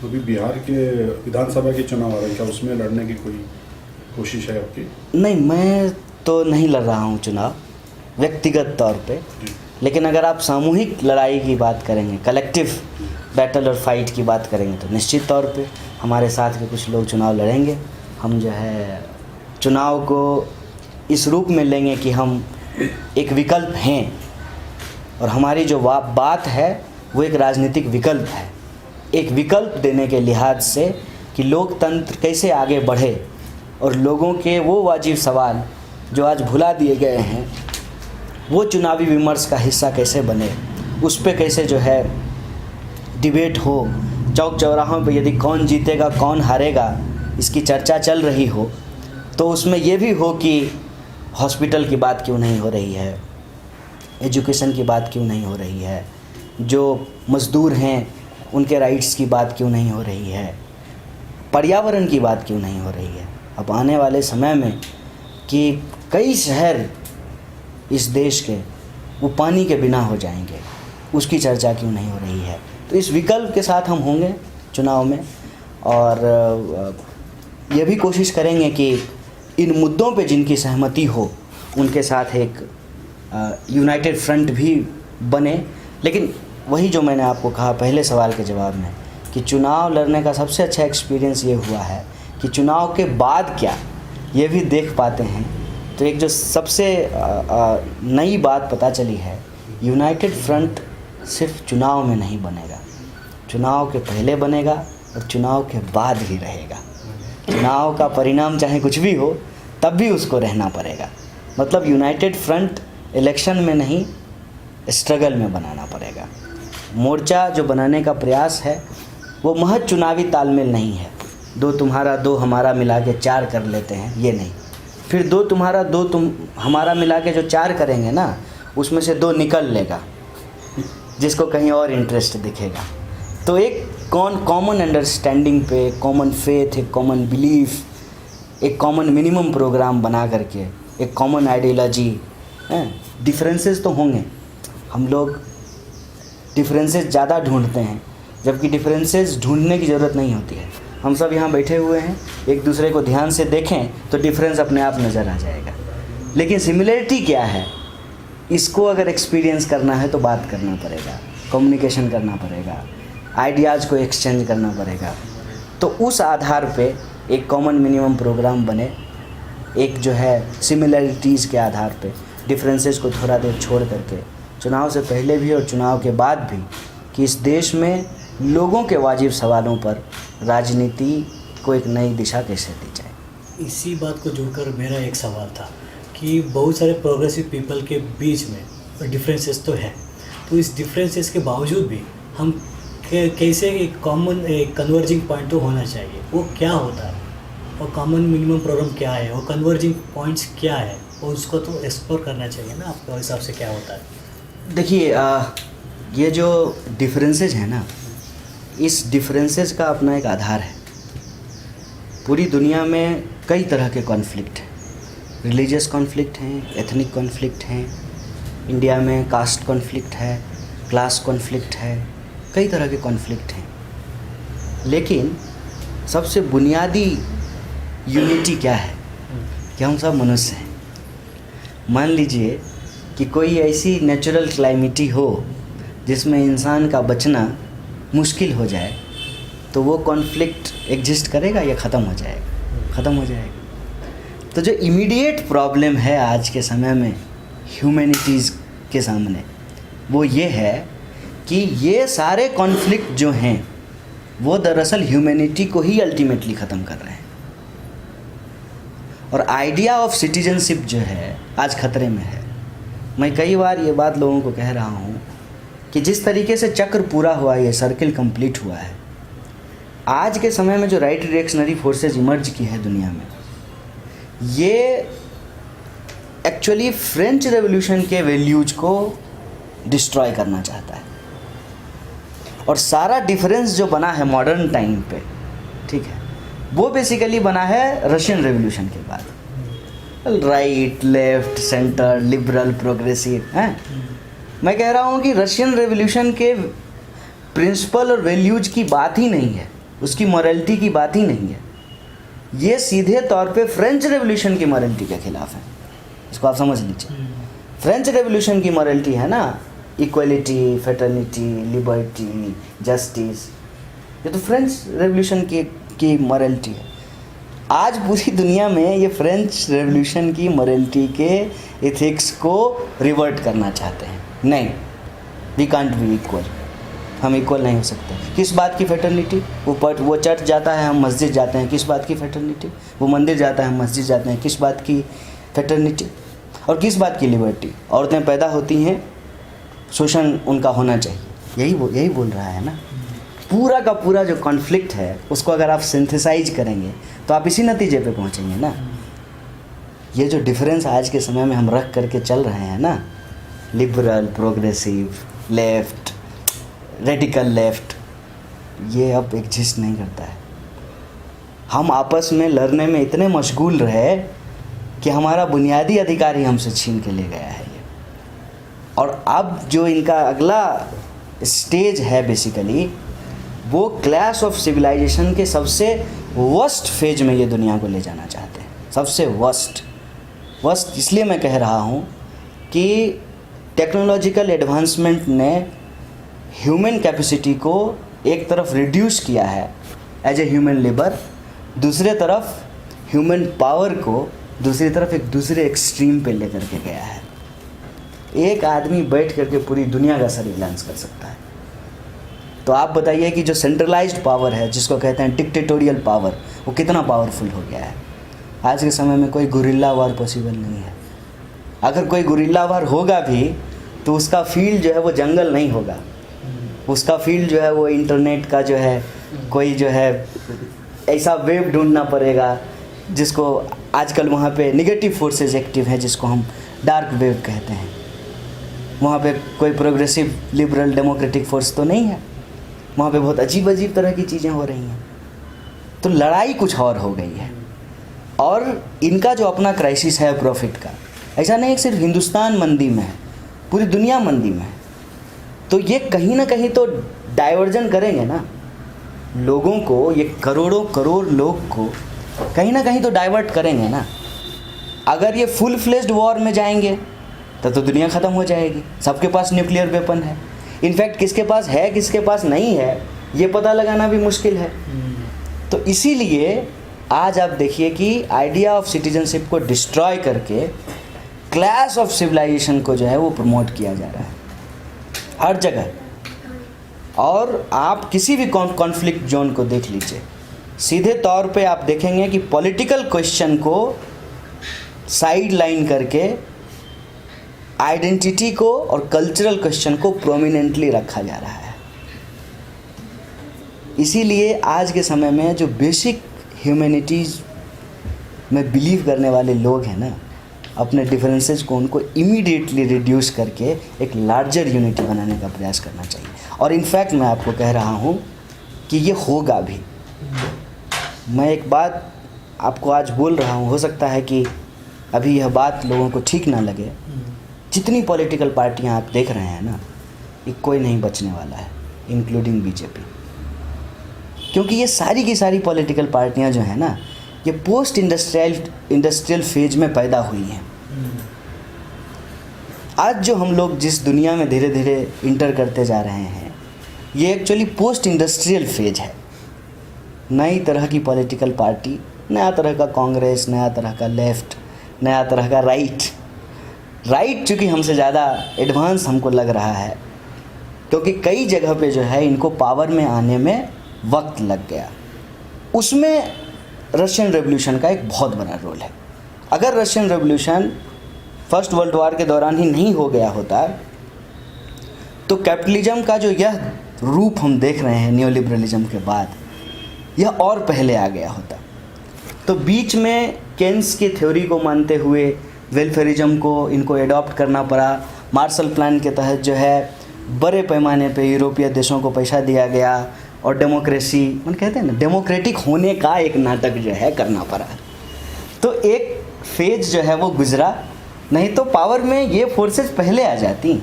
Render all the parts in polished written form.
तो अभी बिहार के विधानसभा के चुनाव आ रहे हैं, क्या उसमें लड़ने की कोई कोशिश है आपकी? नहीं, मैं तो नहीं लड़ रहा हूँ चुनाव व्यक्तिगत तौर पे। लेकिन अगर आप सामूहिक लड़ाई की बात करेंगे, कलेक्टिव बैटल और फाइट की बात करेंगे, तो निश्चित तौर पे हमारे साथ के कुछ लोग चुनाव लड़ेंगे। हम जो है चुनाव को इस रूप में लेंगे कि हम एक विकल्प हैं, और हमारी जो बात है वो एक राजनीतिक विकल्प है। एक विकल्प देने के लिहाज से कि लोकतंत्र कैसे आगे बढ़े और लोगों के वो वाजिब सवाल जो आज भुला दिए गए हैं वो चुनावी विमर्श का हिस्सा कैसे बने, उस पे कैसे जो है डिबेट हो। चौक चौराहों पे यदि कौन जीतेगा कौन हारेगा इसकी चर्चा चल रही हो, तो उसमें ये भी हो कि हॉस्पिटल की बात क्यों नहीं हो रही है, एजुकेशन की बात क्यों नहीं हो रही है, जो मज़दूर हैं उनके राइट्स की बात क्यों नहीं हो रही है, पर्यावरण की बात क्यों नहीं हो रही है। अब आने वाले समय में कि कई शहर इस देश के वो पानी के बिना हो जाएंगे, उसकी चर्चा क्यों नहीं हो रही है। तो इस विकल्प के साथ हम होंगे चुनाव में, और ये भी कोशिश करेंगे कि इन मुद्दों पे जिनकी सहमति हो उनके साथ एक यूनाइटेड फ्रंट भी बने। लेकिन वही जो मैंने आपको कहा पहले सवाल के जवाब में कि चुनाव लड़ने का सबसे अच्छा एक्सपीरियंस ये हुआ है कि चुनाव के बाद क्या ये भी देख पाते हैं। तो एक जो सबसे नई बात पता चली है, यूनाइटेड फ्रंट सिर्फ चुनाव में नहीं बनेगा, चुनाव के पहले बनेगा और चुनाव के बाद भी रहेगा। चुनाव का परिणाम चाहे कुछ भी हो तब भी उसको रहना पड़ेगा। मतलब यूनाइटेड फ्रंट इलेक्शन में नहीं, स्ट्रगल में बनाना पड़ेगा। मोर्चा जो बनाने का प्रयास है वो महज चुनावी तालमेल नहीं है, दो तुम्हारा दो हमारा मिला के चार कर लेते हैं, ये नहीं। फिर दो तुम्हारा दो तुम हमारा मिला के जो चार करेंगे ना, उसमें से दो निकल लेगा जिसको कहीं और इंटरेस्ट दिखेगा। तो एक कॉमन अंडरस्टैंडिंग पे, कॉमन फेथ, एक कॉमन बिलीफ, एक कॉमन मिनिमम प्रोग्राम बना करके, एक कॉमन आइडियोलॉजी। डिफरेंसेस तो होंगे, हम लोग डिफरेंसेस ज़्यादा ढूंढते हैं, जबकि डिफरेंसेस ढूंढने की ज़रूरत नहीं होती है। हम सब यहाँ बैठे हुए हैं, एक दूसरे को ध्यान से देखें तो डिफरेंस अपने आप नज़र आ जाएगा। लेकिन सिमिलरिटी क्या है, इसको अगर एक्सपीरियंस करना है तो बात करना पड़ेगा, कम्युनिकेशन करना पड़ेगा, आइडियाज़ को एक्सचेंज करना पड़ेगा। तो उस आधार पे एक कॉमन मिनिमम प्रोग्राम बने, एक जो है सिमिलरिटीज़ के आधार पे डिफरेंसेस को थोड़ा देर छोड़ करके, चुनाव से पहले भी और चुनाव के बाद भी, कि इस देश में लोगों के वाजिब सवालों पर राजनीति को एक नई दिशा कैसे दी जाए। इसी बात को जोड़कर मेरा एक सवाल था कि बहुत सारे प्रोग्रेसिव पीपल के बीच में डिफरेंसेस तो है, तो इस डिफरेंसेस के बावजूद भी हम कैसे एक कॉमन एक कन्वर्जिंग पॉइंट तो होना चाहिए, वो क्या होता है, और कॉमन मिनिमम प्रोग्राम क्या है, और कन्वर्जिंग पॉइंट्स क्या है, और उसको तो एक्सप्लोर करना चाहिए ना। आपके हिसाब से क्या होता है? देखिए, ये जो डिफरेंसेस है ना, इस डिफरेंसेस का अपना एक आधार है। पूरी दुनिया में कई तरह के कॉन्फ्लिक्ट हैं, रिलीजियस कॉन्फ्लिक्ट हैं, एथनिक कॉन्फ्लिक्ट हैं, इंडिया में कास्ट कॉन्फ्लिक्ट है, क्लास कॉन्फ्लिक्ट है, कई तरह के कॉन्फ्लिक्ट हैं। लेकिन सबसे बुनियादी यूनिटी क्या है कि हम सब मनुष्य हैं। मान लीजिए कि कोई ऐसी नेचुरल क्लाइमिटी हो जिसमें इंसान का बचना मुश्किल हो जाए, तो वो कॉन्फ्लिक्ट एग्जिस्ट करेगा या ख़त्म हो जाएगा? ख़त्म हो जाएगा। तो जो इमीडिएट प्रॉब्लम है आज के समय में ह्यूमैनिटीज़ के सामने, वो ये है कि ये सारे कॉन्फ्लिक्ट जो हैं वो दरअसल ह्यूमैनिटी को ही अल्टीमेटली ख़त्म कर रहे हैं। और आइडिया ऑफ सिटीजनशिप जो है आज खतरे में है। मैं कई बार ये बात लोगों को कह रहा हूँ कि जिस तरीके से चक्र पूरा हुआ, ये सर्किल कंप्लीट हुआ है, आज के समय में जो राइट रिएक्शनरी फोर्सेस इमर्ज की है दुनिया में, ये एक्चुअली फ्रेंच रेवोल्यूशन के वैल्यूज को डिस्ट्रॉय करना चाहता है। और सारा डिफरेंस जो बना है मॉडर्न टाइम पे, ठीक है, वो बेसिकली बना है रशियन रेवोल्यूशन के बाद। Right, left, centre, liberal, progressive हैं। मैं कह रहा हूँ कि रशियन रेवोल्यूशन के प्रिंसिपल और वैल्यूज की बात ही नहीं है। उसकी मॉरलिटी की बात ही नहीं है। ये सीधे तौर पे फ्रेंच रेवोल्यूशन की मॉरलिटी के खिलाफ है, इसको आप समझ लीजिए। फ्रेंच रेवोल्यूशन की मॉरलिटी है ना, इक्वलिटी, फ्रेटर्निटी, लिबर्टी, जस्टिस, ये तो फ्रेंच रेवोल्यूशन की मॉरलिटी है। आज पूरी दुनिया में ये फ्रेंच रेवोल्यूशन की मॉरलिटी के एथिक्स को रिवर्ट करना चाहते हैं। नहीं, वी कांट बी इक्वल, हम इक्वल नहीं हो सकते। किस बात की फ्रेटर्निटी? वो चर्च जाता है, हम मस्जिद जाते हैं, किस बात की फ्रेटर्निटी? वो मंदिर जाता है, हम मस्जिद जाते हैं, किस बात की फ्रेटर्निटी? और किस बात की लिबर्टी? औरतें पैदा होती हैं, शोषण उनका होना चाहिए, यही बोल रहा है ना। पूरा का पूरा जो कॉन्फ्लिक्ट है उसको अगर आप सिंथेसाइज करेंगे तो आप इसी नतीजे पे पहुंचेंगे ना। ये जो डिफरेंस आज के समय में हम रख करके चल रहे हैं ना, liberal, progressive, left, radical left, ये अब एग्जिस्ट नहीं करता है। हम आपस में लड़ने में इतने मशगूल रहे कि हमारा बुनियादी अधिकार ही हमसे छीन के ले गया है ये। और अब जो इनका अगला स्टेज है बेसिकली, वो क्लैश ऑफ सिविलाइजेशन के सबसे वर्स्ट फेज में ये दुनिया को ले जाना चाहते हैं। सबसे वर्स्ट इसलिए मैं कह रहा हूँ कि टेक्नोलॉजिकल एडवांसमेंट ने ह्यूमन कैपेसिटी को एक तरफ रिड्यूस किया है एज ए ह्यूमन लेबर, दूसरे तरफ ह्यूमन पावर को दूसरी तरफ एक दूसरे एक्सट्रीम पे लेकर के गया है। एक आदमी बैठ करके पूरी दुनिया का सर्विलांस कर सकता है। तो आप बताइए कि जो सेंट्रलाइज्ड पावर है, जिसको कहते हैं डिक्टेटोरियल पावर, वो कितना पावरफुल हो गया है। आज के समय में कोई गुरिल्ला वार पॉसिबल नहीं है। अगर कोई गुरिल्ला वार होगा भी तो उसका फील्ड जो है वो जंगल नहीं होगा, उसका फील्ड जो है वो इंटरनेट का जो है कोई जो है ऐसा वेब ढूंढना पड़ेगा जिसको आजकल वहाँ पे नेगेटिव फोर्सेस एक्टिव हैं, जिसको हम डार्क वेब कहते हैं। वहाँ पे कोई प्रोग्रेसिव, लिबरल, डेमोक्रेटिक फोर्स तो नहीं है। वहाँ पे बहुत अजीब अजीब तरह की चीज़ें हो रही हैं। तो लड़ाई कुछ और हो गई है। और इनका जो अपना क्राइसिस है प्रॉफिट का, ऐसा नहीं कि सिर्फ हिंदुस्तान मंदी में है, पूरी दुनिया मंदी में है। तो ये कहीं ना कहीं तो डाइवर्जन करेंगे ना लोगों को, ये करोड़ों करोड़ लोग को कहीं ना कहीं तो डाइवर्ट करेंगे ना। अगर ये फुल फ्लेज्ड वॉर में जाएंगे तो दुनिया ख़त्म हो जाएगी। सबके पास न्यूक्लियर वेपन है। इनफैक्ट किसके पास है किसके पास नहीं है ये पता लगाना भी मुश्किल है। तो इसीलिए आज आप देखिए कि आइडिया ऑफ सिटीजनशिप को डिस्ट्रॉय करके क्लैश ऑफ सिविलाइजेशन को जो है वो प्रमोट किया जा रहा है हर जगह। और आप किसी भी कॉन्फ्लिक्ट जोन को देख लीजिए, सीधे तौर पे आप देखेंगे कि पॉलिटिकल क्वेश्चन को साइड लाइन करके आइडेंटिटी को और कल्चरल क्वेश्चन को प्रोमिनेंटली रखा जा रहा है। इसीलिए आज के समय में जो बेसिक ह्यूमैनिटीज़ में बिलीव करने वाले लोग हैं ना, अपने डिफरेंसेस को उनको इमीडिएटली रिड्यूस करके एक लार्जर यूनिटी बनाने का प्रयास करना चाहिए। और इनफैक्ट मैं आपको कह रहा हूँ कि ये होगा भी। मैं एक बात आपको आज बोल रहा हूँ, हो सकता है कि अभी यह बात लोगों को ठीक ना लगे। जितनी पॉलिटिकल पार्टियां आप देख रहे हैं ना, ये कोई नहीं बचने वाला है, इंक्लूडिंग बीजेपी। क्योंकि ये सारी की सारी पॉलिटिकल पार्टियां जो हैं ना, ये पोस्ट इंडस्ट्रियल फेज में पैदा हुई हैं। आज जो हम लोग जिस दुनिया में धीरे धीरे इंटर करते जा रहे हैं, ये एक्चुअली पोस्ट इंडस्ट्रियल फेज है। नई तरह की पॉलिटिकल पार्टी, नया तरह का कांग्रेस, नया तरह का लेफ्ट, नया तरह का राइट चूँकि हमसे ज़्यादा एडवांस हमको लग रहा है, क्योंकि कई जगह पे जो है इनको पावर में आने में वक्त लग गया। उसमें रशियन रेवोल्यूशन का एक बहुत बड़ा रोल है। अगर Russian revolution first world war के दौरान ही नहीं हो गया होता तो कैपिटलिज्म का जो यह रूप हम देख रहे हैं न्योलिबरलिज्म के बाद, यह और पहले आ गया होता। तो बीच में केन्स की थ्योरी को मानते हुए वेलफेयरिज्म को इनको एडॉप्ट करना पड़ा। मार्शल प्लान के तहत जो है बड़े पैमाने पे यूरोपीय देशों को पैसा दिया गया और डेमोक्रेसी, मन कहते हैं ना, डेमोक्रेटिक होने का एक नाटक जो है करना पड़ा। तो एक फेज जो है वो गुजरा, नहीं तो पावर में ये फोर्सेस पहले आ जाती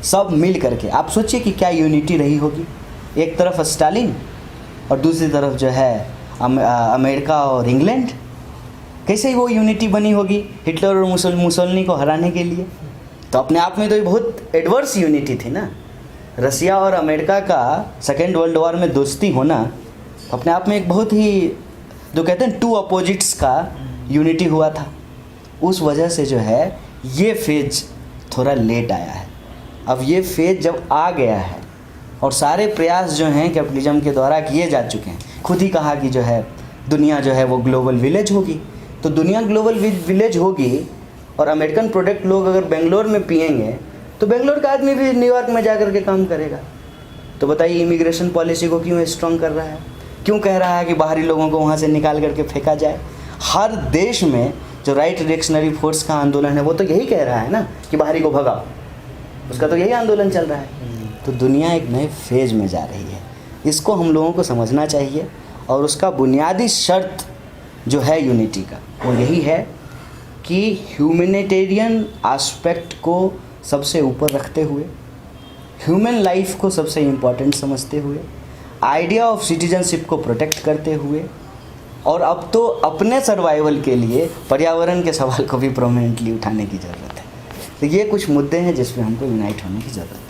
सब मिल करके। आप सोचिए कि क्या यूनिटी रही होगी। एक तरफ स्टालिन और दूसरी तरफ जो है अमेरिका और इंग्लैंड, कैसे वो यूनिटी बनी होगी हिटलर और मुसोलिनी को हराने के लिए? तो अपने आप में तो ये बहुत एडवर्स यूनिटी थी ना। रसिया और अमेरिका का सेकेंड वर्ल्ड वॉर में दोस्ती होना अपने आप में एक बहुत ही, जो कहते हैं टू अपोजिट्स का यूनिटी हुआ था। उस वजह से जो है ये फेज थोड़ा लेट आया है। अब ये फेज जब आ गया है और सारे प्रयास जो हैं कैपिटलिज्म के द्वारा किए जा चुके हैं, खुद ही कहा कि जो है दुनिया जो है वो ग्लोबल विलेज होगी, तो दुनिया ग्लोबल विलेज होगी और अमेरिकन प्रोडक्ट लोग अगर बेंगलोर में पिएंगे तो बेंगलोर का आदमी भी न्यूयॉर्क में जा कर के काम करेगा। तो बताइए इमिग्रेशन पॉलिसी को क्यों स्ट्रॉन्ग कर रहा है, क्यों कह रहा है कि बाहरी लोगों को वहाँ से निकाल करके फेंका जाए? हर देश में जो राइट रिएक्शनरी फोर्स का आंदोलन है वो तो यही कह रहा है ना कि बाहरी को भगाओ, उसका तो यही आंदोलन चल रहा है। तो दुनिया एक नए फेज में जा रही है, इसको हम लोगों को समझना चाहिए। और उसका बुनियादी शर्त जो है यूनिटी का वो यही है कि ह्यूमैनिटेरियन एस्पेक्ट को सबसे ऊपर रखते हुए, ह्यूमन लाइफ को सबसे इम्पोर्टेंट समझते हुए, आइडिया ऑफ सिटीजनशिप को प्रोटेक्ट करते हुए, और अब तो अपने सर्वाइवल के लिए पर्यावरण के सवाल को भी प्रोमिनेंटली उठाने की ज़रूरत है। तो ये कुछ मुद्दे हैं जिस पे हमको यूनाइट होने की ज़रूरत है।